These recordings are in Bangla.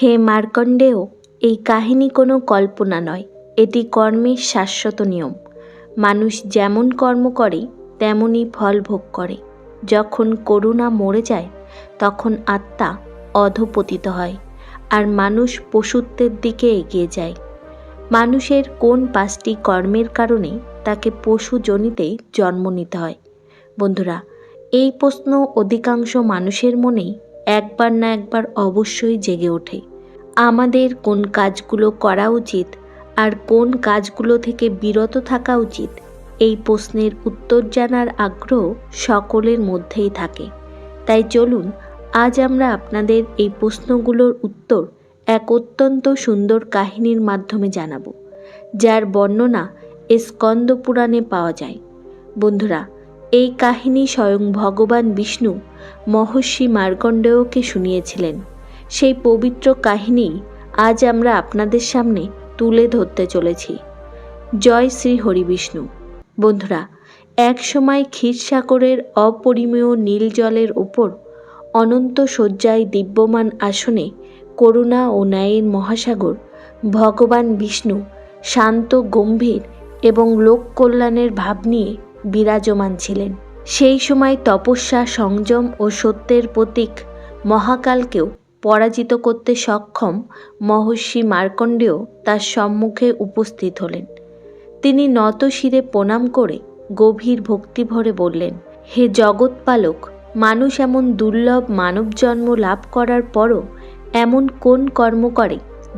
হে মার্কণ্ডেয়, এই কাহিনী কোনো কল্পনা নয়, এটি কর্মের শাশ্বত নিয়ম। মানুষ যেমন কর্ম করে তেমনই ফল ভোগ করে। যখন করুণা মরে যায় তখন আত্মা অধঃপতিত হয় আর মানুষ পশুত্বের দিকে এগিয়ে যায়। মানুষের কোন 5টি কর্মের কারণে তাকে পশু যোনিতে জন্ম নিতে হয়? বন্ধুরা, এই প্রশ্ন অধিকাংশ মানুষের মনেই একবার না একবার অবশ্যই জেগে ওঠে। আমাদের কোন কাজগুলো করা উচিত আর কোন কাজগুলো থেকে বিরত থাকা উচিত, এই প্রশ্নের উত্তর জানার আগ্রহ সকলের মধ্যেই থাকে। তাই চলুন আজ আমরা আপনাদের এই প্রশ্নগুলোর উত্তর এক অত্যন্ত সুন্দর কাহিনীর মাধ্যমে জানাব, যার বর্ণনা স্কন্দ পুরাণে পাওয়া যায়। বন্ধুরা, এই কাহিনী স্বয়ং ভগবান বিষ্ণু মহর্ষি মার্কণ্ডেয়কে শুনিয়েছিলেন। সেই পবিত্র কাহিনী আজ আমরা আপনাদের সামনে তুলে ধরতে চলেছি। জয় শ্রী হরি বিষ্ণু। বন্ধুরা, এক সময় ক্ষীরসাগরের অপরিমেয় নীল জলের ওপর অনন্ত শয্যায় দিব্যমান আসনে করুণা ও ন্যায়ের মহাসাগর ভগবান বিষ্ণু শান্ত, গম্ভীর এবং লোক কল্যাণের ভাব নিয়ে বিরাজমান ছিলেন। সেই সময় তপস্যা, সংযম ও সত্যের প্রতীক মহাকালকেও পরাজিত করতে সক্ষম মহর্ষি মার্কণ্ডেয় তার সম্মুখে উপস্থিত হলেন। তিনি নত শিরে প্রণাম করে গভীর ভক্তিভরে বললেন, হে জগৎপালক, মানুষ এমন দুর্লভ মানব জন্ম লাভ করার পরও এমন কোন কর্ম করে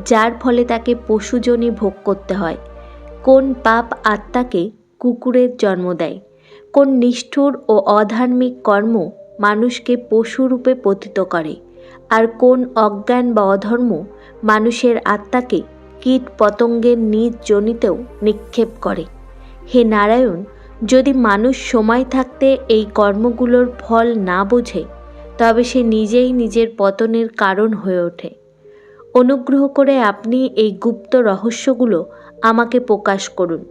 যার ফলে তাকে পশুজনি ভোগ করতে হয়? কোন পাপ আত্মাকে কুকুরের জন্ম দেয়? কোন নিষ্ঠুর ও অধার্মিক কর্ম মানুষকে পশুরূপে পতিত করে? আর কোন অজ্ঞান বা অধর্ম মানুষের আত্মাকে কীট পতঙ্গের নিজ যোনিতেও নিক্ষেপ করে? হে নারায়ণ, যদি মানুষ সময় থাকতে এই কর্মগুলোর ফল না বোঝে তবে সে নিজেই নিজের পতনের কারণ হয়ে ওঠে। অনুগ্রহ করে আপনি এই গুপ্ত রহস্যগুলো আমাকে প্রকাশ করুন,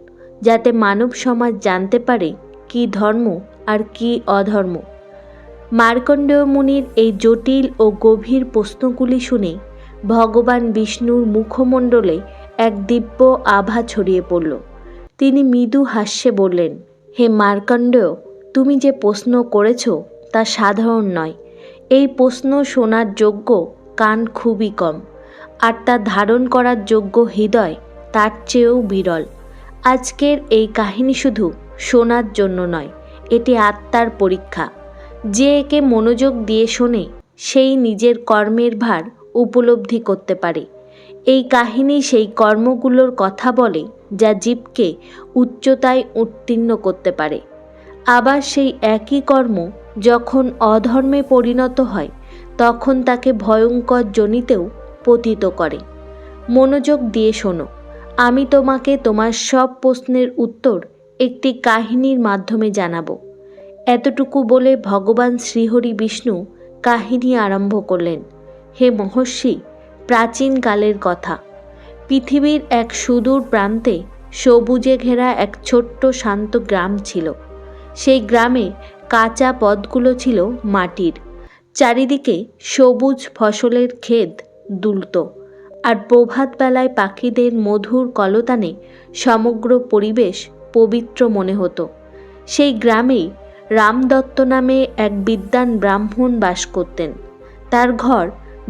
যাতে মানব সমাজ জানতে পারে কি ধর্ম আর কি অধর্ম। মার্কণ্ডেয় মুনির এই জটিল ও গভীর প্রশ্নগুলি শুনে ভগবান বিষ্ণুর মুখমণ্ডলে এক দিব্য আভা ছড়িয়ে পড়ল। তিনি মৃদু হাস্যে বললেন, হে মার্কণ্ডেয়, তুমি যে প্রশ্ন করেছ তা সাধারণ নয়। এই প্রশ্ন শোনার যোগ্য কান খুবই কম, আর তা ধারণ করার যোগ্য হৃদয় তার চেয়েও বিরল। আজকের এই কাহিনী শুধু শোনার জন্য নয়, এটি আত্মার পরীক্ষা। যে একে মনোযোগ দিয়ে শোনে সেই নিজের কর্মের ভার উপলব্ধি করতে পারে। এই কাহিনী সেই কর্মগুলোর কথা বলে যা জীবকে উচ্চতায় উত্তীর্ণ করতে পারে। আবার সেই একই কর্ম যখন অধর্মে পরিণত হয় তখন তাকে ভয়ঙ্কর যোনিতেও পতিত করে। মনোযোগ দিয়ে শোনো, আমি তোমাকে তোমার সব প্রশ্নের উত্তর একটি কাহিনীর মাধ্যমে জানাবো। এতটুকু বলে ভগবান শ্রীহরি বিষ্ণু কাহিনী আরম্ভ করলেন। হে মহর্ষি, প্রাচীনকালের কথা। পৃথিবীর এক সুদূর প্রান্তে সবুজে ঘেরা এক ছোট্ট শান্ত গ্রাম ছিল। সেই গ্রামে কাঁচা পথগুলো ছিল মাটির, চারিদিকে সবুজ ফসলের ক্ষেত দুলত, আর প্রভাতবেলায় পাখিদের মধুর কলতানে সমগ্র পরিবেশ পবিত্র মনে হতো। সেই গ্রামেই রামদত্ত নামে এক বিদ্বান ব্রাহ্মণ বাস করতেন। তার ঘর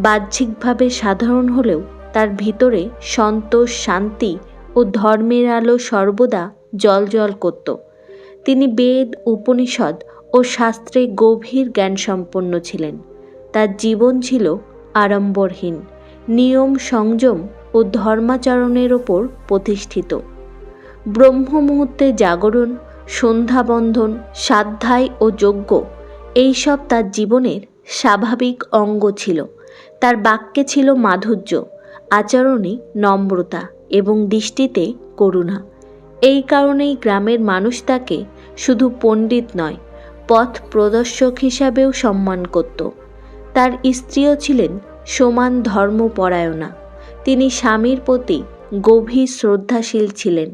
বাহ্যিকভাবে সাধারণ হলেও তার ভিতরে সন্তোষ, শান্তি ও ধর্মের আলো সর্বদা জ্বলজ্বল করত। তিনি বেদ, উপনিষদ ও শাস্ত্রে গভীর জ্ঞানসম্পন্ন ছিলেন। তার জীবন ছিল আড়ম্বরহীন, নিয়ম, সংযম ও ধর্মাচরণের ওপর প্রতিষ্ঠিত। ব্রহ্ম মুহূর্তে জাগরণ, সন্ধ্যাবন্ধন, স্বাধ্যায় ও যজ্ঞ এইসব তার জীবনের স্বাভাবিক অঙ্গ ছিল। তার বাক্যে ছিল মাধুর্য, আচরণে নম্রতা এবং দৃষ্টিতে করুণা। এই কারণেই গ্রামের মানুষ তাকে শুধু পণ্ডিত নয়, পথ প্রদর্শক হিসাবেও সম্মান করত। তার স্ত্রীও ছিলেন সমান ধর্মপরায়ণা। তিনি স্বামীর প্রতি গভীর শ্রদ্ধাশীল ছিলেন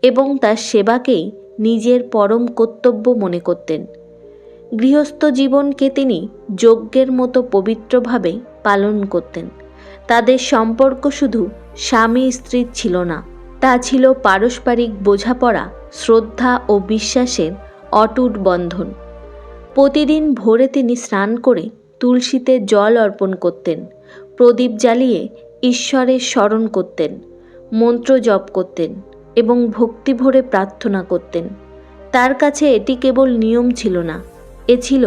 এবং তার সেবাকেই নিজের পরম কর্তব্য মনে করতেন। গৃহস্থ জীবনকে তিনি যজ্ঞের মতো পবিত্রভাবে পালন করতেন। তাদের সম্পর্ক শুধু স্বামী স্ত্রীর ছিল না, তা ছিল পারস্পরিক বোঝাপড়া, শ্রদ্ধা ও বিশ্বাসের অটুট বন্ধন। প্রতিদিন ভোরে তিনি স্নান করে তুলসীতে জল অর্পণ করতেন, প্রদীপ জ্বালিয়ে ঈশ্বরের স্মরণ করতেন, মন্ত্র জপ করতেন এবং ভক্তি ভরে প্রার্থনা করতেন। তার কাছে এটি কেবল নিয়ম ছিল না, এ ছিল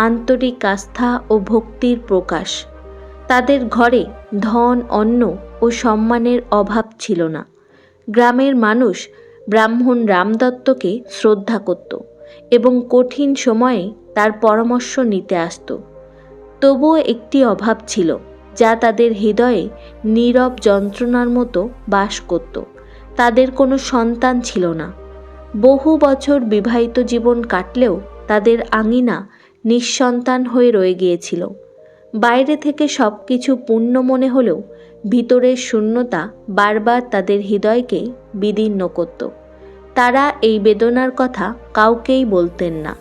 আন্তরিক আস্থা ও ভক্তির প্রকাশ। তাদের ঘরে ধন, অন্ন ও সম্মানের অভাব ছিল না। গ্রামের মানুষ ব্রাহ্মণ রামদত্তকে শ্রদ্ধা করত এবং কঠিন সময়ে তার পরামর্শ নিতে আসত। তবুও একটি অভাব ছিল, যা তাদের হৃদয়ে নীরব যন্ত্রণার মতো বাস করত। তাদের কোনো সন্তান ছিল না। বহু বছর বিবাহিত জীবন কাটলেও তাদের আঙিনা নিঃসন্তান হয়ে রয়ে গিয়েছিল। বাইরে থেকে সব কিছু পূর্ণ মনে হলেও ভিতরের শূন্যতা বারবার তাদের হৃদয়কে বিদীর্ণ করত। তারা এই বেদনার কথা কাউকেই বলতেন না,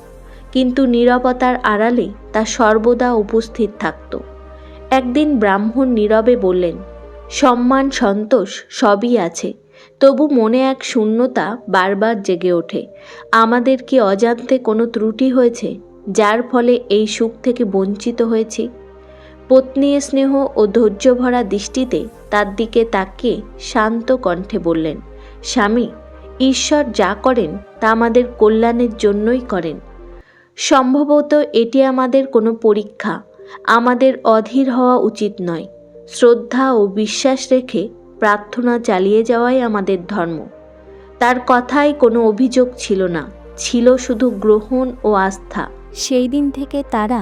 কিন্তু নীরবতার আড়ালে তা সর্বদা উপস্থিত থাকত। একদিন ব্রাহ্মণ নীরবে বললেন, সম্মান, সন্তোষ সবই আছে, তবু মনে এক শূন্যতা বারবার জেগে ওঠে। আমাদের কি অজান্তে কোনো ত্রুটি হয়েছে, যার ফলে এই সুখ থেকে বঞ্চিত হয়েছি? পত্নী স্নেহ ও ধৈর্য ভরা দৃষ্টিতে তার দিকে তাকিয়ে শান্ত কণ্ঠে বললেন, স্বামী, ঈশ্বর যা করেন তা আমাদের কল্যাণের জন্যই করেন। সম্ভবত এটি আমাদের কোনো পরীক্ষা। আমাদের অধীর হওয়া উচিত নয়। শ্রদ্ধা ও বিশ্বাস রেখে প্রার্থনা চালিয়ে যাওয়াই আমাদের ধর্ম। তার কথায় কোনো অভিযোগ ছিল না, ছিল শুধু গ্রহণ ও আস্থা। সেই দিন থেকে তারা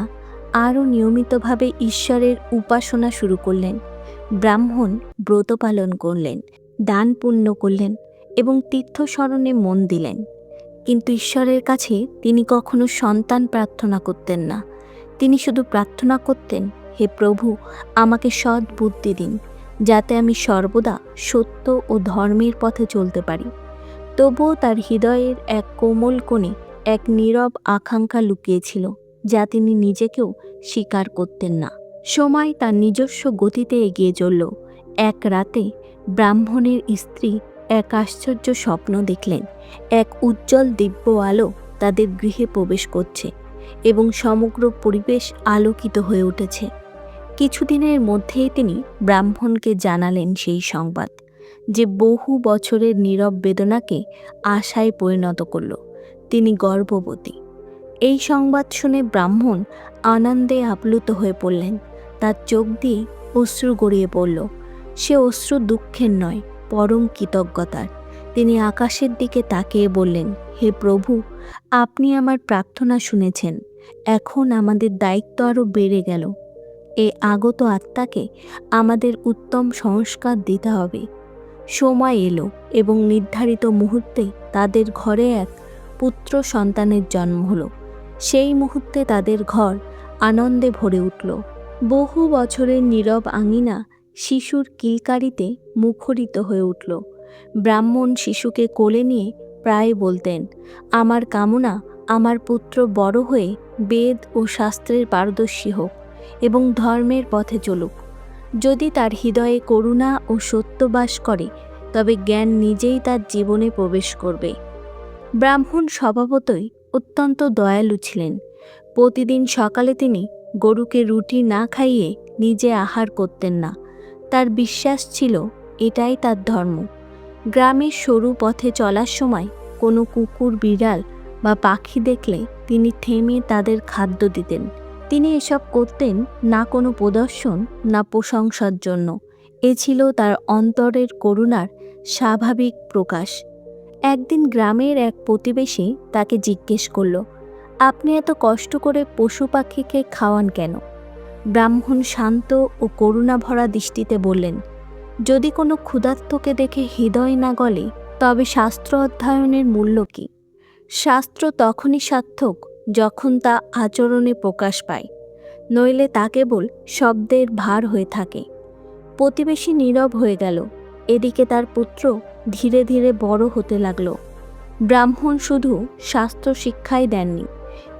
আরও নিয়মিতভাবে ঈশ্বরের উপাসনা শুরু করলেন। ব্রাহ্মণ ব্রত পালন করলেন, দান পুণ্য করলেন এবং তীর্থস্মরণে মন দিলেন। কিন্তু ঈশ্বরের কাছে তিনি কখনো সন্তান প্রার্থনা করতেন না। তিনি শুধু প্রার্থনা করতেন, হে প্রভু, আমাকে সৎ বুদ্ধি দিন, যাতে আমি সর্বদা সত্য ও ধর্মের পথে চলতে পারি। তবুও তার হৃদয়ের এক কোমল কোণে এক নীরব আকাঙ্ক্ষা লুকিয়েছিল, যা তিনি নিজেকেও স্বীকার করতেন না। সময় তার নিজস্ব গতিতে এগিয়ে চলল। এক রাতে ব্রাহ্মণের স্ত্রী এক আশ্চর্য স্বপ্ন দেখলেন। এক উজ্জ্বল দিব্য আলো তাদের গৃহে প্রবেশ করছে এবং সমগ্র পরিবেশ আলোকিত হয়ে উঠেছে। কিছুদিনের মধ্যেই তিনি ব্রাহ্মণকে জানালেন সেই সংবাদ, যে বহু বছরের নীরব বেদনাকে আশায় পরিণত করল। তিনি গর্ভবতী। এই সংবাদ শুনে ব্রাহ্মণ আনন্দে আপ্লুত হয়ে পড়লেন। তার চোখ দিয়ে অশ্রু গড়িয়ে পড়ল। সে অশ্রু দুঃখের নয়, পরম কৃতজ্ঞতার। তিনি আকাশের দিকে তাকিয়ে বললেন, হে প্রভু, আপনি আমার প্রার্থনা শুনেছেন। এখন আমাদের দায়িত্ব আরও বেড়ে গেল। এই আগত আত্মাকে আমাদের উত্তম সংস্কার দিতে হবে। সময় এলো এবং নির্ধারিত মুহূর্তে তাদের ঘরে এক পুত্র সন্তানের জন্ম হলো। সেই মুহূর্তে তাদের ঘর আনন্দে ভরে উঠল। বহু বছরের নীরব আঙিনা শিশুর কিলকারিতে মুখরিত হয়ে উঠল। ব্রাহ্মণ শিশুকে কোলে নিয়ে প্রায় বলতেন, আমার কামনা আমার পুত্র বড় হয়ে বেদ ও শাস্ত্রের পারদর্শী হোক এবং ধর্মের পথে চলুক। যদি তার হৃদয়ে করুণা ও সত্য বাস করে, তবে জ্ঞান নিজেই তার জীবনে প্রবেশ করবে। ব্রাহ্মণ স্বভাবতই অত্যন্ত দয়ালু ছিলেন। প্রতিদিন সকালে তিনি গরুকে রুটি না খাইয়ে নিজে আহার করতেন না। তার বিশ্বাস ছিল এটাই তার ধর্ম। গ্রামের সরু পথে চলার সময় কোনো কুকুর, বিড়াল বা পাখি দেখলে তিনি থেমে তাদের খাদ্য দিতেন। তিনি এসব করতেন না কোনো প্রদর্শন, না প্রশংসার জন্য। এ ছিল তার অন্তরের করুণার স্বাভাবিক প্রকাশ। একদিন গ্রামের এক প্রতিবেশী তাকে জিজ্ঞেস করল, আপনি এত কষ্ট করে পশু পাখিকে খাওয়ান কেন? ব্রাহ্মণ শান্ত ও করুণা ভরা দৃষ্টিতে বললেন, যদি কোনো ক্ষুধার্তকে দেখে হৃদয় না গলে, তবে শাস্ত্র অধ্যয়নের মূল্য কী? শাস্ত্র তখনই সার্থক যখন তা আচরণে প্রকাশ পায়, নইলে তা কেবল শব্দের ভার হয়ে থাকে। প্রতিবেশী নীরব হয়ে গেল। এদিকে তার পুত্র ধীরে ধীরে বড় হতে লাগল। ব্রাহ্মণ শুধু শাস্ত্র শিক্ষাই দেননি,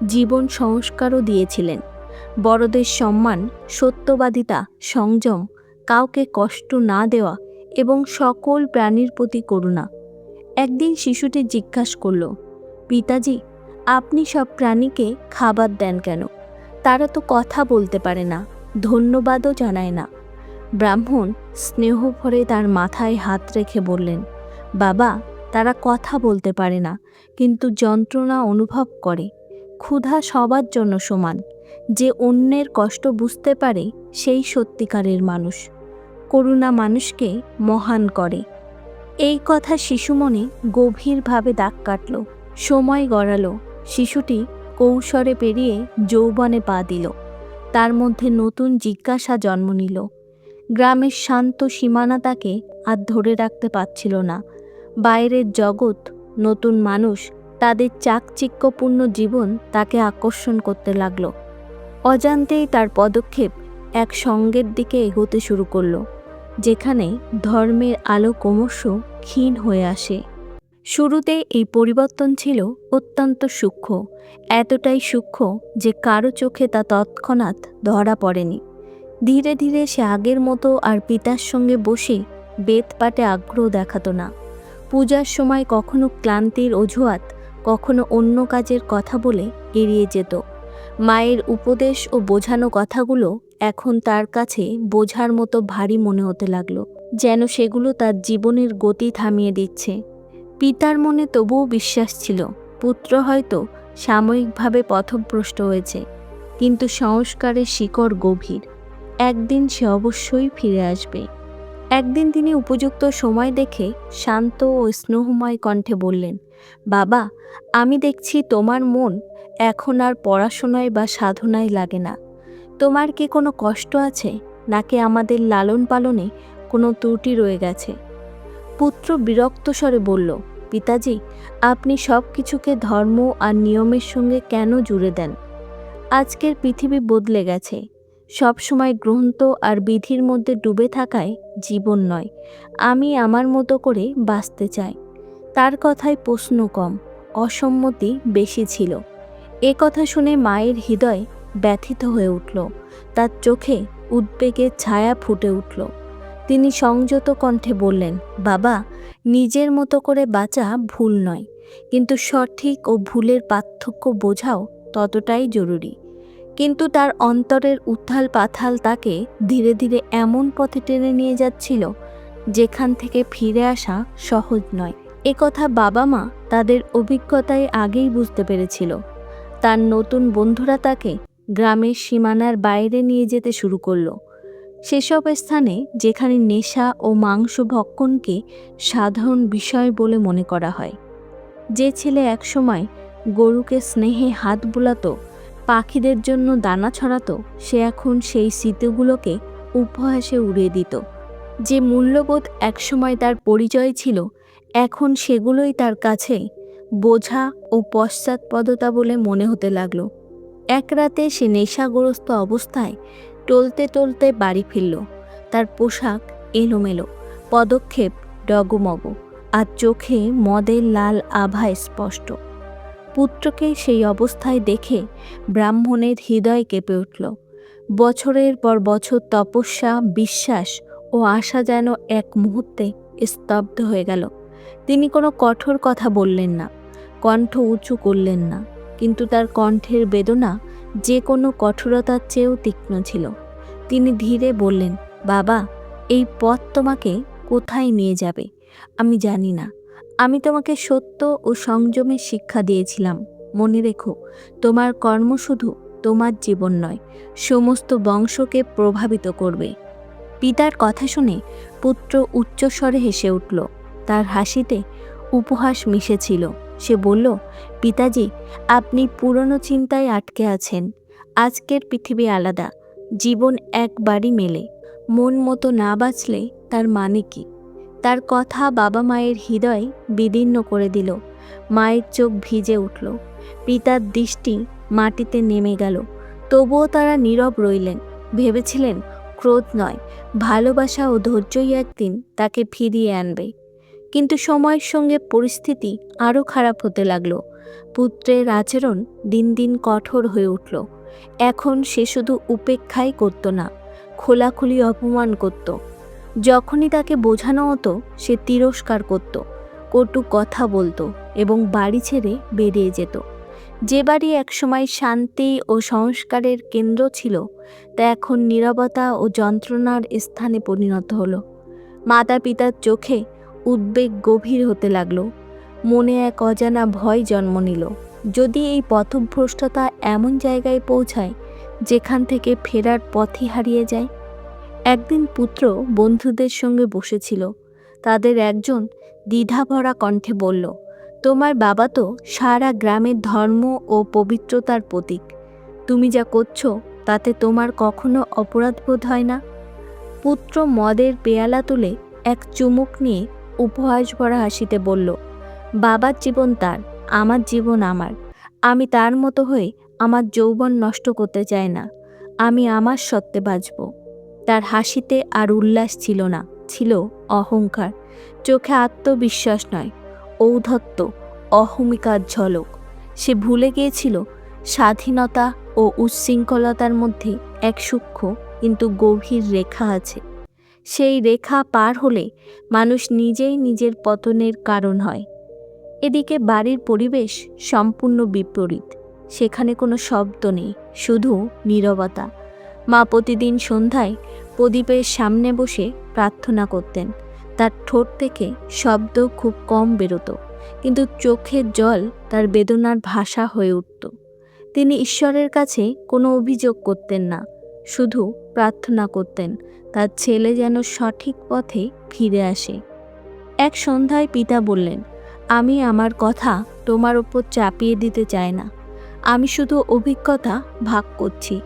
জীবন সংস্কারও দিয়েছিলেন। বড়দের সম্মান, সত্যবাদিতা, সংযম, কাউকে কষ্ট না দেওয়া এবং সকল প্রাণীর প্রতি করুণা। একদিন শিশুটি জিজ্ঞাসা করল, পিতাজি, আপনি সব প্রাণীকে খাবার দেন কেন? তারা তো কথা বলতে পারে না, ধন্যবাদও জানায় না। ব্রাহ্মণ স্নেহ ভরে তার মাথায় হাত রেখে বললেন, বাবা, তারা কথা বলতে পারে না, কিন্তু যন্ত্রণা অনুভব করে। ক্ষুধা সবার জন্য সমান। যে অন্যের কষ্ট বুঝতে পারে সেই সত্যিকারের মানুষ। করুণা মানুষকে মহান করে। এই কথা শিশু মনে গভীরভাবে দাগ কাটল। সময় গড়ালো। শিশুটি কৈশোরে পেরিয়ে যৌবনে পা দিল। তার মধ্যে নতুন জিজ্ঞাসা জন্ম নিল। গ্রামের শান্ত সীমানা তাকে আর ধরে রাখতে পারছিল না। বাইরের জগৎ, নতুন মানুষ, তাদের চাকচিক্যপূর্ণ জীবন তাকে আকর্ষণ করতে লাগল। অজান্তেই তার পদক্ষেপ এক সঙ্গের দিকে এগোতে শুরু করল, যেখানে ধর্মের আলো ক্রমশ ক্ষীণ হয়ে আসে। শুরুতে এই পরিবর্তন ছিল অত্যন্ত সূক্ষ্ম, এতটাই সূক্ষ্ম যে কারো চোখে তা তৎক্ষণাৎ ধরা পড়েনি। ধীরে ধীরে সে আগের মতো আর পিতার সঙ্গে বসে বেদ পাঠে আগ্রহ দেখাতো না। পূজার সময় কখনো ক্লান্তির অজুহাত, কখনো অন্য কাজের কথা বলে এড়িয়ে যেত। মায়ের উপদেশ ও বোঝানো কথাগুলো এখন তার কাছে বোঝার মতো ভারী মনে হতে লাগলো, যেন সেগুলো তার জীবনের গতি থামিয়ে দিচ্ছে। পিতার মনে তবুও বিশ্বাস ছিল, পুত্র হয়তো সাময়িকভাবে পথভ্রষ্ট হয়েছে, কিন্তু সংস্কারের শিকড় গভীর। একদিন সে অবশ্যই ফিরে আসবে। একদিন তিনি উপযুক্ত সময় দেখে শান্ত ও স্নেহময় কণ্ঠে বললেন, বাবা, আমি দেখছি তোমার মন এখন আর পড়াশোনায় বা সাধনায় লাগে না। তোমার কি কোনো কষ্ট আছে, নাকি আমাদের লালন পালনে কোনো ত্রুটি রয়ে গেছে? পুত্র বিরক্ত স্বরে বলল, পিতাজি, আপনি সব কিছুকে ধর্ম আর নিয়মের সঙ্গে কেন জুড়ে দেন? আজকের পৃথিবী বদলে গেছে। সবসময় গ্রন্থ আর বিধির মধ্যে ডুবে থাকায় জীবন নয়। আমি আমার মতো করে বাঁচতে চাই। তার কথায় প্রশ্ন কম, অসম্মতি বেশি ছিল। এ কথা শুনে মায়ের হৃদয় ব্যথিত হয়ে উঠল। তার চোখে উদ্বেগের ছায়া ফুটে উঠল। তিনি সংযত কণ্ঠে বললেন, বাবা, নিজের মতো করে বাঁচা ভুল নয়, কিন্তু সঠিক ও ভুলের পার্থক্য বোঝাও ততটাই জরুরি। কিন্তু তার অন্তরের উত্থাল পাথাল তাকে ধীরে ধীরে এমন পথে টেনে নিয়ে যাচ্ছিল, যেখান থেকে ফিরে আসা সহজ নয়। এ কথা বাবা মা তাদের অভিজ্ঞতায় আগেই বুঝতে পেরেছিল। তার নতুন বন্ধুরা তাকে গ্রামের সীমানার বাইরে নিয়ে যেতে শুরু করলো, সেসব স্থানে যেখানে নেশা ও মাংস ভক্ষণকে সাধারণ বিষয় বলে মনে করা হয়। যে ছেলে একসময় গরুকে স্নেহে হাত বুলাতো, পাখিদের জন্য দানা ছড়াতো, সে এখন সেই স্মৃতিগুলোকে উপহাসে উড়িয়ে দিত। যে মূল্যবোধ একসময় তার পরিচয় ছিল, এখন সেগুলোই তার কাছে বোঝা ও পশ্চাৎপদতা বলে মনে হতে লাগলো। এক রাতে সে নেশাগ্রস্ত অবস্থায় টলতে টলতে বাড়ি ফিরল। তার পোশাক এলোমেলো, পদক্ষেপ ডগমগ, আর চোখে মদের লাল আভা স্পষ্ট। পুত্রকে সেই অবস্থায় দেখে ব্রাহ্মণের হৃদয় কেঁপে উঠল। বছরের পর বছর তপস্যা, বিশ্বাস ও আশা যেন এক মুহূর্তে স্তব্ধ হয়ে গেল। তিনি কোনো কঠোর কথা বললেন না, কণ্ঠ উঁচু করলেন না, কিন্তু তার কণ্ঠের বেদনা যে কোনো কঠোরতার চেয়েও তীক্ষ্ণ ছিল। তিনি ধীরে বললেন, বাবা, এই পথ তোমাকে কোথায় নিয়ে যাবে আমি জানি না। আমি তোমাকে সত্য ও সংযমের শিক্ষা দিয়েছিলাম। মনে রেখো, তোমার কর্ম শুধু তোমার জীবন নয়, সমস্ত বংশকে প্রভাবিত করবে। পিতার কথা শুনে পুত্র উচ্চস্বরে হেসে উঠল। তার হাসিতে উপহাস মিশেছিল। সে বলল, পিতাজি, আপনি পুরনো চিন্তায় আটকে আছেন। আজকের পৃথিবী আলাদা। জীবন একবারই মেলে। মন মতো না বাঁচলে তার মানে কি? তার কথা বাবা মায়ের হৃদয় বিদীর্ণ করে দিল। মায়ের চোখ ভিজে উঠল। পিতার দৃষ্টি মাটিতে নেমে গেল। তবুও তারা নীরব রইলেন। ভেবেছিলেন ক্রোধ নয়, ভালোবাসা ও ধৈর্যই একদিন তাকে ফিরিয়ে আনবে। কিন্তু সময়ের সঙ্গে পরিস্থিতি আরও খারাপ হতে লাগলো। পুত্রের আচরণ দিন দিন কঠোর হয়ে উঠল। এখন সে শুধু উপেক্ষাই করত না, খোলাখুলি অপমান করত। যখনই তাকে বোঝানো হতো সে তিরস্কার করত, কটু কথা বলতো এবং বাড়ি ছেড়ে বেরিয়ে যেত। যে বাড়ি একসময় শান্তি ও সংস্কারের কেন্দ্র ছিল তা এখন নীরবতা ও যন্ত্রণার স্থানে পরিণত হলো। মাতা পিতার চোখে উদ্বেগ গভীর হতে লাগলো, মনে এক অজানা ভয় জন্ম নিল। যদি এই পথভ্রষ্টতা এমন জায়গায় পৌঁছায় যেখান থেকে ফেরার পথই হারিয়ে যায়। একদিন পুত্র বন্ধুদের সঙ্গে বসেছিল। তাদের একজন দ্বিধাভরা কণ্ঠে বলল, তোমার বাবা তো সারা গ্রামের ধর্ম ও পবিত্রতার প্রতীক। তুমি যা করছো তাতে তোমার কখনো অপরাধবোধ হয় না? পুত্র মদের পেয়ালা তুলে এক চুমুক নিয়ে উপহাস ভরা হাসিতে বলল, বাবার জীবন তার, আমার জীবন আমার। আমি তার মতো হয়ে আমার যৌবন নষ্ট করতে চাই না। আমি আমার সত্ত্বে বাঁচব। তার হাসিতে আর উল্লাস ছিল না, ছিল অহংকার। চোখে আত্মবিশ্বাস নয়, ঔদ্ধত্য, অহমিকার ঝলক। সে ভুলে গিয়েছিল স্বাধীনতা ও উচ্ছৃঙ্খলতার মধ্যে এক সূক্ষ্ম কিন্তু গভীর রেখা আছে। সেই রেখা পার হলে মানুষ নিজেই নিজের পতনের কারণ হয়। এদিকে বাড়ির পরিবেশ সম্পূর্ণ বিপরীত। সেখানে কোনো শব্দ নেই, শুধু নীরবতা। মা প্রতিদিন সন্ধ্যায় প্রদীপের সামনে বসে প্রার্থনা করতেন। তার ঠোঁট থেকে শব্দ খুব কম বেরোতো, কিন্তু চোখের জল তার বেদনার ভাষা হয়ে উঠত। তিনি ঈশ্বরের কাছে কোনো অভিযোগ করতেন না, শুধু প্রার্থনা করতেন তার ছেলে যেন সঠিক পথে ফিরে আসে। এক সন্ধ্যায় পিতা বললেন, আমি আমার কথা তোমার ওপর চাপিয়ে দিতে চাই না। আমি শুধু অভিজ্ঞতা ভাগ করছি।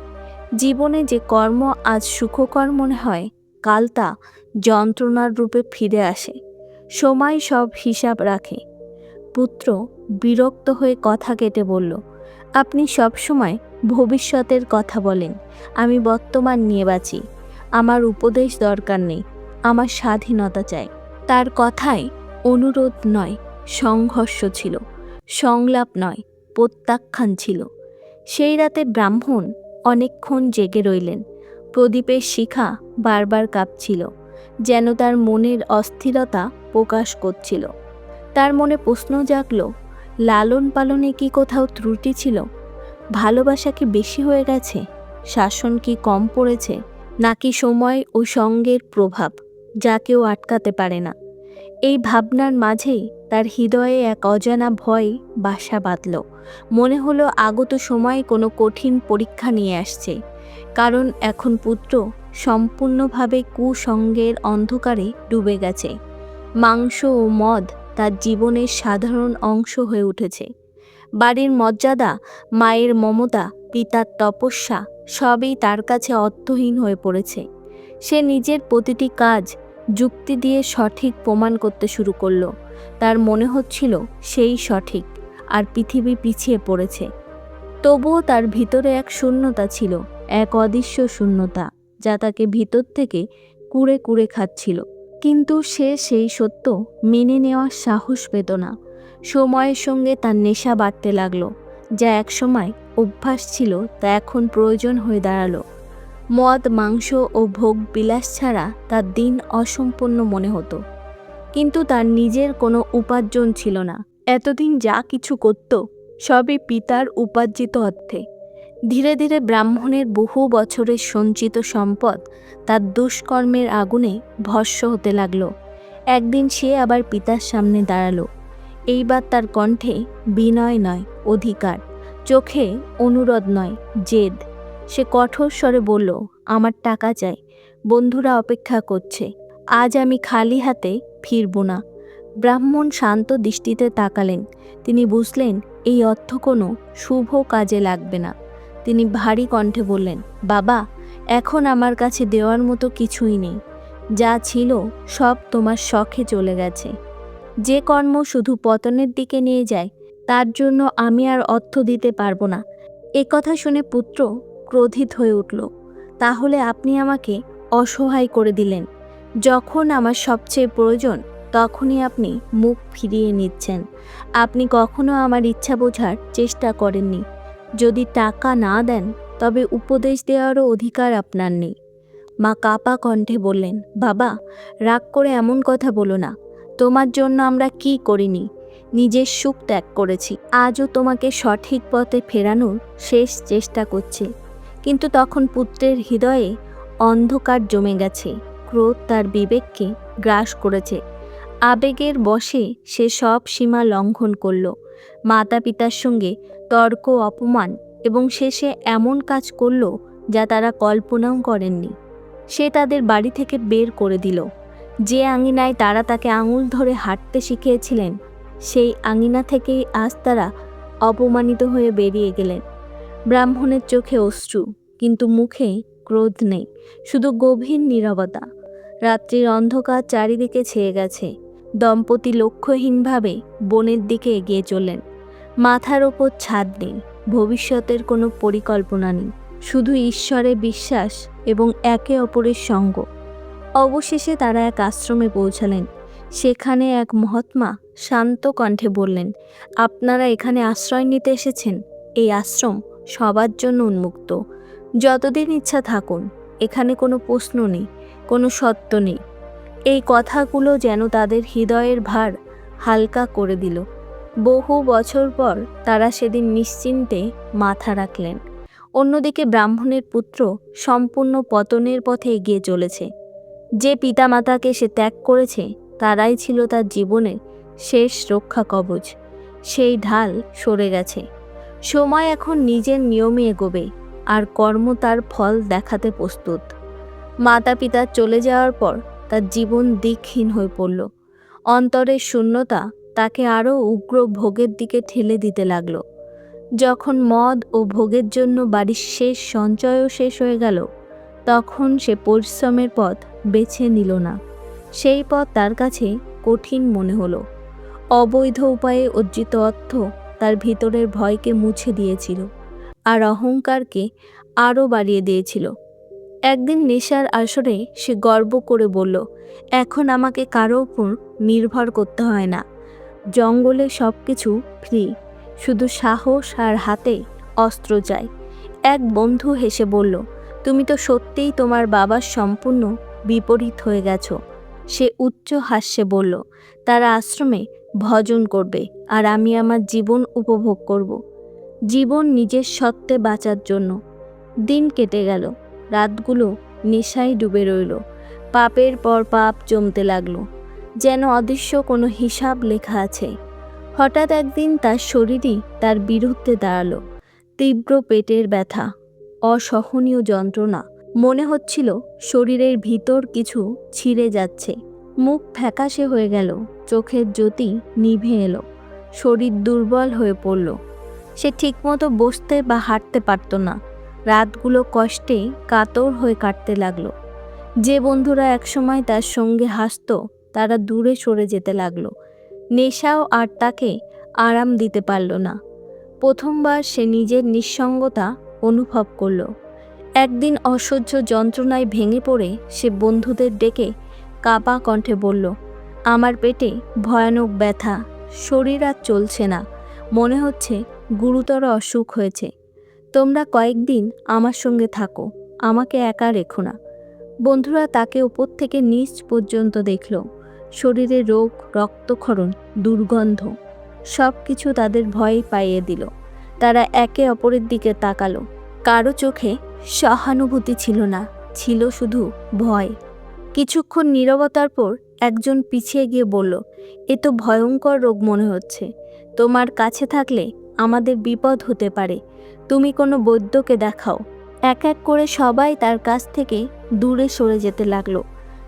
জীবনে যে কর্ম আজ সুখকর মনে হয়, কাল তা যন্ত্রণার রূপে ফিরে আসে। সময় সব হিসাব রাখে। পুত্র বিরক্ত হয়ে কথা কেটে বলল, আপনি সবসময় ভবিষ্যতের কথা বলেন। আমি বর্তমান নিয়ে বাঁচি। আমার উপদেশ দরকার নেই, আমার স্বাধীনতা চাই। তার কথায় অনুরোধ নয়, সংঘর্ষ ছিল। সংলাপ নয়, প্রত্যাখ্যান ছিল। সেই রাতে ব্রাহ্মণ অনেকক্ষণ জেগে রইলেন। প্রদীপের শিখা বারবার কাঁপছিল, যেন তার মনের অস্থিরতা প্রকাশ করছিল। তার মনে প্রশ্ন জাগল, লালন পালনে কি কোথাও ত্রুটি ছিল? ভালোবাসা কি বেশি হয়ে গেছে? শাসন কি কম পড়েছে? নাকি সময় ও সঙ্গের প্রভাব, যা কেউ আটকাতে পারে না? এই ভাবনার মাঝেই তার হৃদয়ে এক অজানা ভয় বাসা বাঁধল। মনে হলো আগত সময় কোনো কঠিন পরীক্ষা নিয়ে আসছে। কারণ এখন পুত্র সম্পূর্ণভাবে কুসঙ্গের অন্ধকারে ডুবে গেছে। মাংস ও মদ তার জীবনের সাধারণ অংশ হয়ে উঠেছে। বাড়ির মর্যাদা, মায়ের মমতা, পিতার তপস্যা সবই তার কাছে অর্থহীন হয়ে পড়েছে। সে নিজের প্রতিটি কাজ যুক্তি দিয়ে সঠিক প্রমাণ করতে শুরু করলো। তার মনে হচ্ছিল সেই সঠিক, আর পৃথিবী পিছিয়ে পড়েছে। তবুও তার ভিতরে এক শূন্যতা ছিল, এক অদৃশ্য শূন্যতা, যা তাকে ভিতর থেকে কুড়ে কুড়ে খাচ্ছিল। কিন্তু সে সেই সত্য মেনে নেওয়ার সাহস পেত না। সময়ের সঙ্গে তার নেশা বাড়তে লাগলো। যা একসময় অভ্যাস ছিল তা এখন প্রয়োজন হয়ে দাঁড়ালো। মদ, মাংস ও ভোগ বিলাস ছাড়া তার দিন অসম্পূর্ণ মনে হতো। কিন্তু তার নিজের কোনো উপার্জন ছিল না। এতদিন যা কিছু করত সবই পিতার উপার্জিত অর্থে। ধীরে ধীরে ব্রাহ্মণের বহু বছরের সঞ্চিত সম্পদ তার দুষ্কর্মের আগুনে ভস্ম হতে লাগলো। একদিন সে আবার পিতার সামনে দাঁড়ালো। এইবার তার কণ্ঠে বিনয় নয়, অধিকার। চোখে অনুরোধ নয়, জেদ। সে কঠোর স্বরে বলল, আমার টাকা চাই। বন্ধুরা অপেক্ষা করছে। আজ আমি খালি হাতে ফিরব না। ব্রাহ্মণ শান্ত দৃষ্টিতে তাকালেন। তিনি বুঝলেন এই অর্থ কোনো শুভ কাজে লাগবে না। তিনি ভারী কণ্ঠে বললেন, বাবা, এখন আমার কাছে দেওয়ার মতো কিছুই নেই। যা ছিল সব তোমার শখে চলে গেছে। যে কর্ম শুধু পতনের দিকে নিয়ে যায় তার জন্য আমি আর অর্থ দিতে পারবো না। কথা শুনে পুত্র ক্রোধিত হয়ে উঠল। তাহলে আপনি আমাকে অসহায় করে দিলেন। যখন আমার সবচেয়ে প্রয়োজন তখনই আপনি মুখ ফিরিয়ে নিচ্ছেন। আপনি কখনো আমার ইচ্ছা বোঝার চেষ্টা করেননি। যদি টাকা না দেন তবে উপদেশ দেওয়ারও অধিকার আপনার নেই। মা কাঁপা কণ্ঠে বললেন, বাবা, রাগ করে এমন কথা বলো না। তোমার জন্য আমরা কি করিনি, নিজের সুখ ত্যাগ করেছি। আজও তোমাকে সঠিক পথে ফেরানোর শেষ চেষ্টা করছি। কিন্তু তখন পুত্রের হৃদয়ে অন্ধকার জমে গেছে। ক্রোধ তার বিবেককে গ্রাস করেছে। আবেগের বশে সে সব সীমা লঙ্ঘন করল। মাতা পিতার সঙ্গে তর্ক, অপমান এবং শেষে এমন কাজ করল যা তারা কল্পনাও করেননি। সে তাদের বাড়ি থেকে বের করে দিল। যে আঙিনায় তারা তাকে আঙুল ধরে হাঁটতে শিখিয়েছিলেন, সেই আঙিনা থেকেই আজ তারা অপমানিত হয়ে বেরিয়ে গেলেন। ব্রাহ্মণের চোখে অশ্রু, কিন্তু মুখে ক্রোধ নেই, শুধু গভীর নীরবতা। রাত্রির অন্ধকার চারিদিকে ছেয়ে গেছে। দম্পতি লক্ষ্যহীনভাবে বনের দিকে এগিয়ে চললেন। মাথার ওপর ছাদ নেই, ভবিষ্যতের কোনো পরিকল্পনা নেই, শুধু ঈশ্বরে বিশ্বাস এবং একে অপরের সঙ্গ। অবশেষে তারা এক আশ্রমে পৌঁছালেন। সেখানে এক মহাত্মা শান্ত কণ্ঠে বললেন, আপনারা এখানে আশ্রয় নিতে এসেছেন। এই আশ্রম সবার জন্য উন্মুক্ত। যতদিন ইচ্ছা থাকুন। এখানে কোনো প্রশ্ন নেই, কোনো সত্য নেই। এই কথাগুলো যেন তাদের হৃদয়ের ভার হালকা করে দিল। বহু বছর পর তারা সেদিন নিশ্চিন্তে মাথা রাখলেন। অন্যদিকে ব্রাহ্মণের পুত্র সম্পূর্ণ পতনের পথে এগিয়ে চলেছে। যে পিতামাতাকে সে ত্যাগ করেছে, তারাই ছিল তার জীবনের শেষ রক্ষা কবচ। সেই ঢাল সরে গেছে। সময় এখন নিজের নিয়মে এগোবে, আর কর্ম তার ফল দেখাতে প্রস্তুত। মাতা পিতা চলে যাওয়ার পর তার জীবন দিকহীন হয়ে পড়ল। অন্তরের শূন্যতা তাকে আরও উগ্র ভোগের দিকে ঠেলে দিতে লাগলো। যখন মদ ও ভোগের জন্য বাড়ির শেষ সঞ্চয়ও শেষ হয়ে গেল, তখন সে পরিশ্রমের পথ বেছে নিল না। সেই পথ তার কাছে কঠিন মনে হলো। অবৈধ উপায়ে অর্জিত অর্থ তার ভিতরের ভয়কে মুছে দিয়েছিল, আর অহংকারকে আরও বাড়িয়ে দিয়েছিল। একদিন নেশার আসরে সে গর্ব করে বলল, এখন আমাকে কারো উপর নির্ভর করতে হয় না। জঙ্গলে সব কিছু ফ্রি, শুধু সাহস আর হাতে অস্ত্র চাই। এক বন্ধু হেসে বলল, তুমি তো সত্যিই তোমার বাবার সম্পূর্ণ বিপরীত হয়ে গেছো। সে উচ্চ হাস্যে বলল, তারা আশ্রমে ভজন করবে, আর আমি আমার জীবন উপভোগ করব। জীবন নিজের সত্ত্বে বাঁচার জন্য। দিন কেটে গেল। রাতগুলো নেশায় ডুবে রইল। পাপের পর পাপ জমতে লাগলো, যেন অদৃশ্য কোনো হিসাব লেখা আছে। হঠাৎ একদিন তার শরীরই তার বিরুদ্ধে দাঁড়ালো। তীব্র পেটের ব্যথা, অসহনীয় যন্ত্রণা, মনে হচ্ছিল শরীরের ভিতর কিছু ছিঁড়ে যাচ্ছে। মুখ ফ্যাকাশে হয়ে গেল, চোখের জ্যোতি নিভে এলো, শরীর দুর্বল হয়ে পড়ল। সে ঠিকমতো বসতে বা হাঁটতে পারত না। রাতগুলো কষ্টে কাতর হয়ে কাটতে লাগলো। যে বন্ধুরা একসময় তার সঙ্গে হাসত, তারা দূরে সরে যেতে লাগলো। নেশাও আর তাকে আরাম দিতে পারল না। প্রথমবার সে নিজের নিঃসঙ্গতা অনুভব করল। একদিন অসহ্য যন্ত্রণায় ভেঙে পড়ে সে বন্ধুদের ডেকে কাঁপা কণ্ঠে বলল, আমার পেটে ভয়ানক ব্যথা, শরীর আর চলছে না, মনে হচ্ছে গুরুতর অসুখ হয়েছে। তোমরা কয়েকদিন আমার সঙ্গে থাকো, আমাকে একা রেখো না। বন্ধুরা তাকে উপর থেকে নিচ পর্যন্ত দেখল। শরীরে রোগ, রক্তক্ষরণ, দুর্গন্ধ, সব কিছু তাদের ভয় পাইয়ে দিল। তারা একে অপরের দিকে তাকালো। কারো চোখে সহানুভূতি ছিল না, ছিল শুধু ভয়। কিছুক্ষণ নীরবতার পর একজন পিছিয়ে গিয়ে বলল, এ তো ভয়ঙ্কর রোগ মনে হচ্ছে। তোমার কাছে থাকলে আমাদের বিপদ হতে পারে। তুমি কোনো বৈদ্যকে দেখাও। এক এক করে সবাই তার কাছ থেকে দূরে সরে যেতে লাগলো।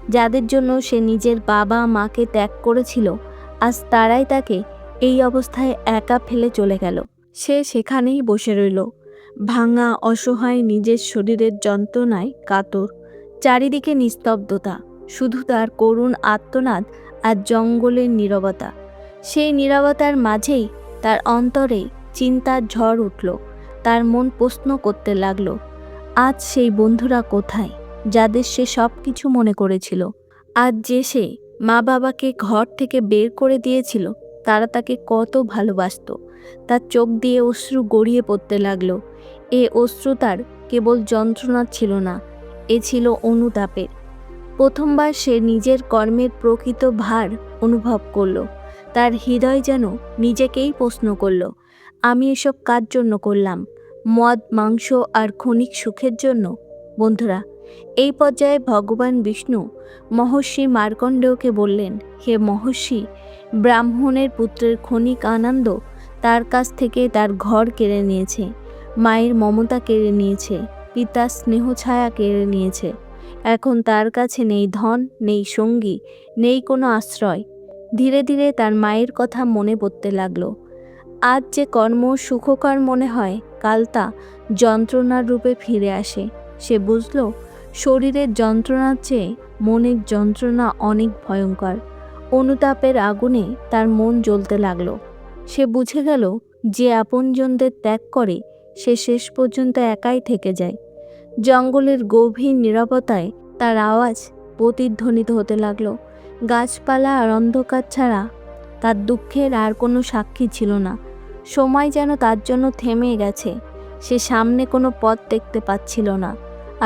যাদের জন্য সে নিজের বাবা মাকে ত্যাগ করেছিল, আজ তারাই তাকে এই অবস্থায় একা ফেলে চলে গেল। সে সেখানেই বসে রইল, ভাঙা, অসহায়, নিজের শরীরের যন্ত্রণায় কাতর। চারিদিকে নিস্তব্ধতা, শুধু তার করুণ আর্তনাদ আর জঙ্গলের নীরবতা। সেই নীরবতার মাঝেই তার অন্তরে চিন্তার ঝড় উঠল। তার মন প্রশ্ন করতে লাগলো, আজ সেই বন্ধুরা কোথায়, যাদের সে সব কিছু মনে করেছিল? আজ যে সে মা বাবাকে ঘর থেকে বের করে দিয়েছিল, তারা তাকে কত ভালোবাসত। তার চোখ দিয়ে অশ্রু গড়িয়ে পড়তে লাগলো। এ অশ্রু তার কেবল যন্ত্রণা ছিল না, এ ছিল অনুতাপের। প্রথমবার সে নিজের কর্মের প্রকৃত ভার অনুভব করল। তার হৃদয় যেন নিজেকেই প্রশ্ন করল, আমি এসব কার জন্য করলাম? মদ, মাংস আর ক্ষণিক সুখের জন্য? বন্ধুরা, এই পর্যায়ে ভগবান বিষ্ণু মহর্ষি মার্কণ্ডেয়কে বললেন, হে মহর্ষি, ব্রাহ্মণের পুত্রের ক্ষণিক আনন্দ তার কাছ থেকে তার ঘর কেড়ে নিয়েছে, মায়ের মমতা কেড়ে নিয়েছে, পিতার স্নেহ ছায়া কেড়ে নিয়েছে। এখন তার কাছে নেই ধন, নেই সঙ্গী, নেই কোনো আশ্রয়। ধীরে ধীরে তার মায়ের কথা মনে পড়তে লাগলো। আজ যে কর্ম সুখকর মনে হয়, কাল তা যন্ত্রণার রূপে ফিরে আসে। সে বুঝল, শরীরের যন্ত্রণার চেয়ে মনের যন্ত্রণা অনেক ভয়ঙ্কর। অনুতাপের আগুনে তার মন জ্বলতে লাগলো। সে বুঝে গেল, যে আপনজনদের ত্যাগ করে সে শেষ পর্যন্ত একাই থেকে যায়। জঙ্গলের গভীর নীরবতায় তার আওয়াজ প্রতিধ্বনিত হতে লাগলো। গাছপালা আর অন্ধকার ছাড়া তার দুঃখের আর কোনো সাক্ষী ছিল না। সময় যেন তার জন্য থেমে গেছে। সে সামনে কোনো পথ দেখতে পাচ্ছিল না,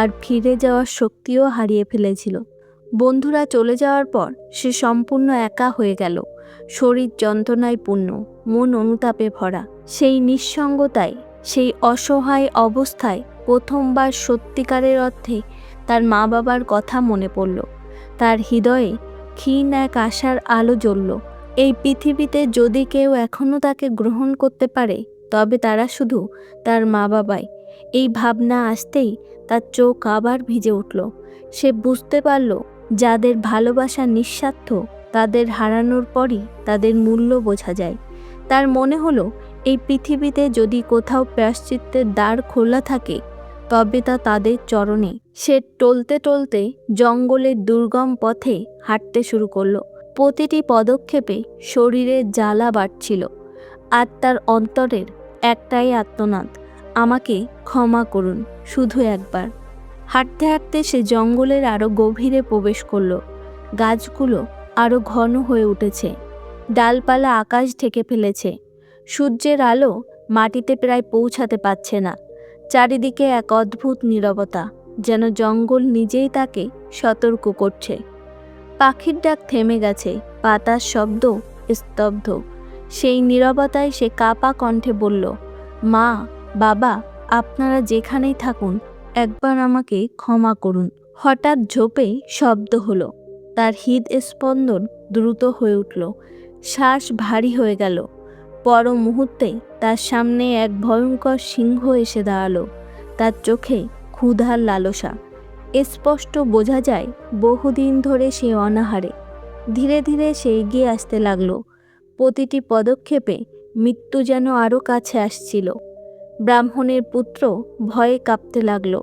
আর ফিরে যাওয়ার শক্তিও হারিয়ে ফেলেছিল। বন্ধুরা চলে যাওয়ার পর সে সম্পূর্ণ একা হয়ে গেল। শরীর যন্ত্রণায় পূর্ণ, মন অনুতাপে ভরা। সেই নিঃসঙ্গতায়, সেই অসহায় অবস্থায় প্রথমবার সত্যিকারের অর্থে তার মা বাবার কথা মনে পড়ল। তার হৃদয়ে ক্ষীণ এক আশার আলো জ্বলল। এই পৃথিবীতে যদি কেউ এখনও তাকে গ্রহণ করতে পারে, তবে তারা শুধু তার মা বাবাই। এই ভাবনা আসতেই তার চোখ আবার ভিজে উঠল। সে বুঝতে পারল, যাদের ভালোবাসা নিঃস্বার্থ, তাদের হারানোর পরই তাদের মূল্য বোঝা যায়। তার মনে হলো, এই পৃথিবীতে যদি কোথাও প্রায়শ্চিত্তের দ্বার খোলা থাকে, তবে তা তাদের চরণে। সে টলতে টলতে জঙ্গলের দুর্গম পথে হাঁটতে শুরু করলো। প্রতিটি পদক্ষেপে শরীরের জ্বালা বাড়ছিল, আর তার অন্তরের একটাই আর্তনাদ, আমাকে ক্ষমা করুন, শুধু একবার। হাঁটতে হাঁটতে সে জঙ্গলের আরও গভীরে প্রবেশ করলো। গাছগুলো আরও ঘন হয়ে উঠেছে, ডালপালা আকাশ ঢেকে ফেলেছে। সূর্যের আলো মাটিতে প্রায় পৌঁছাতে পারছে না। চারিদিকে এক অদ্ভুত নীরবতা, যেন জঙ্গল নিজেই তাকে সতর্ক করছে। পাখির ডাক থেমে গেছে, পাতার শব্দ স্তব্ধ। সেই নীরবতায় সে কাঁপা কণ্ঠে বলল, মা, বাবা, আপনারা যেখানেই থাকুন, একবার আমাকে ক্ষমা করুন। হঠাৎ ঝোপে শব্দ হলো। তার হৃদস্পন্দন দ্রুত হয়ে উঠল, শ্বাস ভারী হয়ে গেল। পর মুহূর্তে তার সামনে এক ভয়ঙ্কর সিংহ এসে দাঁড়ালো। তার চোখে ক্ষুধার লালসা। স্পষ্ট বোঝা যায়, বহুদিন ধরে সে অনাহারে। ধীরে ধীরে সে এগিয়ে আসতে লাগলো। প্রতিটি পদক্ষেপে মৃত্যু যেন আরও কাছে আসছিল। ব্রাহ্মণের পুত্র ভয়ে কাঁপতে লাগলো।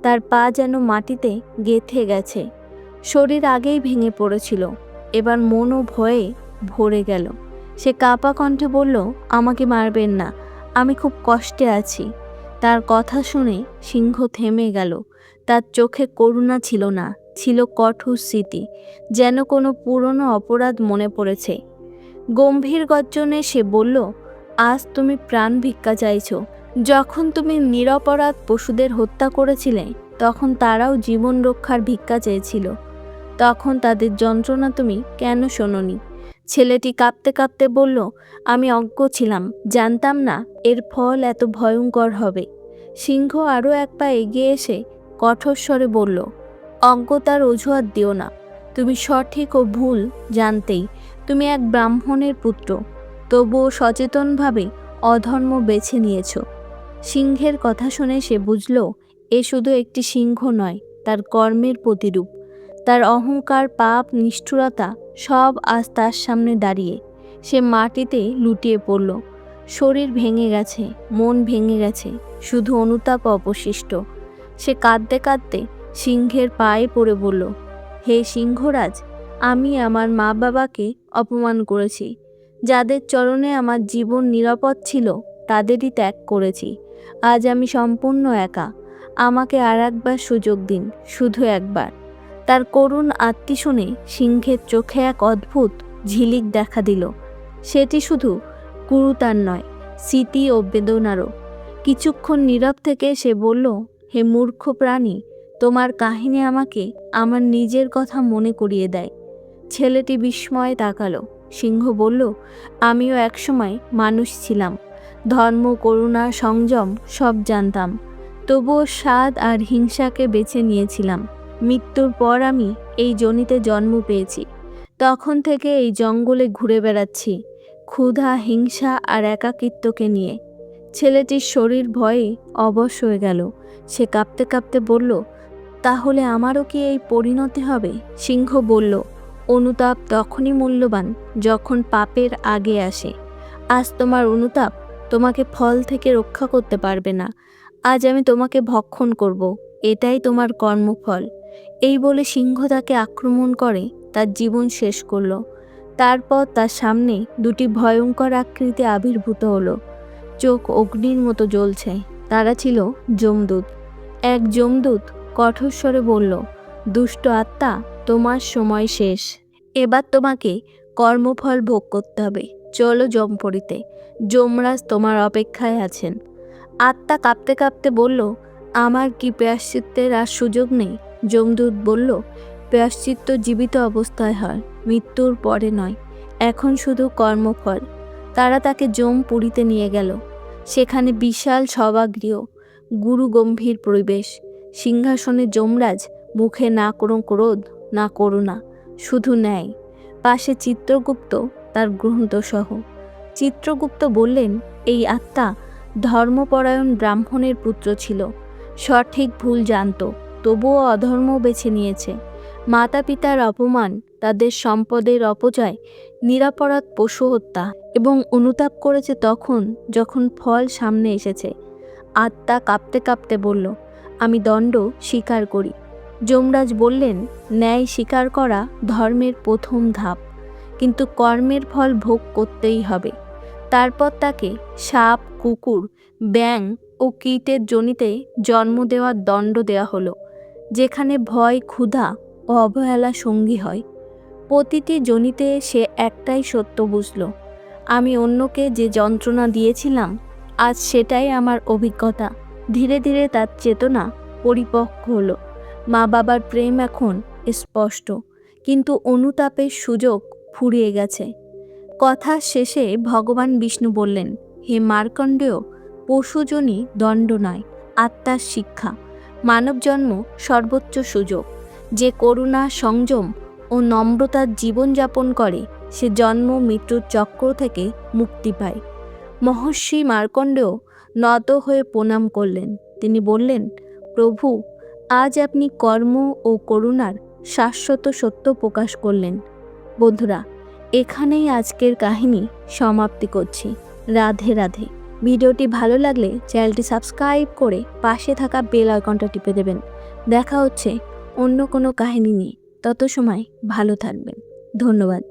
তার পা যেন মাটিতে গেঁথে গেছে। শরীর আগেই ভেঙে পড়েছিল, এবার মনও ভয়ে ভরে গেল। সে কাঁপা কণ্ঠে বলল, আমাকে মারবেন না, আমি খুব কষ্টে আছি। তার কথা শুনে সিংহ থেমে গেল। তার চোখে করুণা ছিল না, ছিল কঠোর স্মৃতি, যেন কোনো পুরনো অপরাধ মনে পড়েছে। গম্ভীর গর্জনে সে বলল, আজ তুমি প্রাণ ভিক্ষা চাইছ। যখন তুমি নিরপরাধ পশুদের হত্যা করেছিলে, তখন তারাও জীবন রক্ষার ভিক্ষা চেয়েছিল। তখন তাদের যন্ত্রণা তুমি কেন শোনোনি? ছেলেটি কাঁপতে কাঁপতে বলল, আমি অজ্ঞ ছিলাম, জানতাম না এর ফল এত ভয়ঙ্কর হবে। সিংহ আরও এক পা এগিয়ে এসে কঠোর স্বরে বলল, অজ্ঞতার অজুহাত দিও না। তুমি সঠিক ও ভুল জানতেই তুমি এক ব্রাহ্মণের পুত্র, তবুও সচেতনভাবে অধর্ম বেছে নিয়েছ। সিংহের কথা শুনে সে বুঝল, এ শুধু একটি সিংহ নয়, তার কর্মের প্রতিরূপ। তার অহংকার, পাপ, নিষ্ঠুরতা সব আজ তার সামনে দাঁড়িয়ে। সে মাটিতে লুটিয়ে পড়ল। শরীর ভেঙে গেছে, মন ভেঙে গেছে, শুধু অনুতাপ অবশিষ্ট। সে কাঁদতে কাঁদতে সিংহের পায়ে পড়ে বলল, হে সিংহরাজ, আমি আমার মা বাবাকে অপমান করেছি। যাদের চরণে আমার জীবন নিরাপদ ছিল, তাদেরই ত্যাগ করেছি। আজ আমি সম্পূর্ণ একা। আমাকে আর একবার সুযোগ দিন, শুধু একবার। তার করুণ আর্তি শুনে সিংহের চোখে এক অদ্ভুত ঝিলিক দেখা দিল। সেটি শুধু ক্রুরতার নয়, স্মৃতি ও বেদনারও। কিছুক্ষণ নীরব থেকে সে বলল, হে মূর্খ প্রাণী, তোমার কাহিনী আমাকে আমার নিজের কথা মনে করিয়ে দেয়। ছেলেটি বিস্ময়ে তাকালো। সিংহ বলল, আমিও একসময় মানুষ ছিলাম। ধর্ম, করুণা, সংযম সব জানতাম। তবুও স্বাদ আর হিংসাকে বেছে নিয়েছিলাম। মৃত্যুর পর আমি এই যোনিতে জন্ম পেয়েছি। তখন থেকে এই জঙ্গলে ঘুরে বেড়াচ্ছি, ক্ষুধা, হিংসা আর একাকিত্বকে নিয়ে। ছেলেটির শরীর ভয়ে অবশ হয়ে গেল। সে কাঁপতে কাঁপতে বলল, তাহলে আমারও কি এই পরিণতি হবে? সিংহ বলল, অনুতাপ তখনই মূল্যবান যখন পাপের আগে আসে। আজ তোমার অনুতাপ তোমাকে ফল থেকে রক্ষা করতে পারবে না। আজ আমি তোমাকে ভক্ষণ করব, এটাই তোমার কর্মফল। এই বলে সিংহ তাকে আক্রমণ করে তার জীবন শেষ করলো। তারপর তার সামনে দুটি ভয়ঙ্কর আকৃতি আবির্ভূত হলো। চোখ অগ্নির মতো জ্বলছে। তারা ছিল যমদূত। এক যমদূত কঠোর স্বরে বলল, দুষ্ট আত্মা, তোমার সময় শেষ। এবার তোমাকে কর্মফল ভোগ করতে হবে। চলো যমপুরীতে, যমরাজ তোমার অপেক্ষায় আছেন। আত্মা কাঁপতে কাঁপতে বলল, আমার কি প্রায়শ্চিত্তের আর সুযোগ নেই? যমদূত বলল, প্রায়শ্চিত্ত জীবিত অবস্থায় হয়, মৃত্যুর পরে নয়। এখন শুধু কর্মফল। তারা তাকে যমপুরীতে নিয়ে গেল। সেখানে বিশাল সভাগৃহ, গুরু গম্ভীর পরিবেশ। সিংহাসনে যমরাজ, মুখে না কোনো ক্রোধ না করুণা, শুধু ন্যায়। পাশে চিত্রগুপ্ত তার গ্রন্থসহ। চিত্রগুপ্ত বললেন, এই আত্মা ধর্মপরায়ণ ব্রাহ্মণের পুত্র ছিল। সঠিক ভুল জানত, তবুও অধর্ম বেছে নিয়েছে। মাতা পিতার অপমান, তাদের সম্পদের অপচয়, নিরপরাধ পশু হত্যা এবং অনুতাপ করেছে তখন যখন ফল সামনে এসেছে। আত্মা কাঁপতে কাঁপতে বলল, আমি দণ্ড স্বীকার করি। যমরাজ বললেন, ন্যায় স্বীকার করা ধর্মের প্রথম ধাপ, কিন্তু কর্মের ফল ভোগ করতেই হবে। তারপর তাকে সাপ, কুকুর, ব্যাঙ ও কীটের যোনিতে জন্ম দেওয়ার দণ্ড দেওয়া হলো, যেখানে ভয়, ক্ষুধা ও অবহেলা সঙ্গী হয়। প্রতিটি যোনিতে সে একটাই সত্য বুঝল, আমি অন্যকে যে যন্ত্রণা দিয়েছিলাম, আজ সেটাই আমার অভিজ্ঞতা। ধীরে ধীরে তার চেতনা পরিপক্ক হলো। মা বাবার প্রেম এখন স্পষ্ট, কিন্তু অনুতাপের সুযোগ ফুরিয়ে গেছে। কথা শেষে ভগবান বিষ্ণু বললেন, হে মার্কণ্ডেয়, পশুজনী দণ্ড নয়, আত্মার শিক্ষা। মানব জন্ম সর্বোচ্চ সুযোগ। যে করুণা, সংযম ও নম্রতার জীবনযাপন করে, সে জন্ম মৃত্যুর চক্র থেকে মুক্তি পায়। মহর্ষি মার্কণ্ডেয় নত হয়ে প্রণাম করলেন। তিনি বললেন, প্রভু, আজ আপনি কর্ম ও করুণার শাশ্বত সত্য প্রকাশ করলেন। বন্ধুরা, এখানেই আজকের কাহিনী সমাপ্তি করছি। রাধে রাধে। ভিডিওটি ভালো লাগলে চ্যানেলটি সাবস্ক্রাইব করে পাশে থাকা বেল আইকনটা টিপে দেবেন। দেখা হচ্ছে অন্য কোনো কাহিনী নিয়ে। তত সময় ভালো থাকবেন। ধন্যবাদ।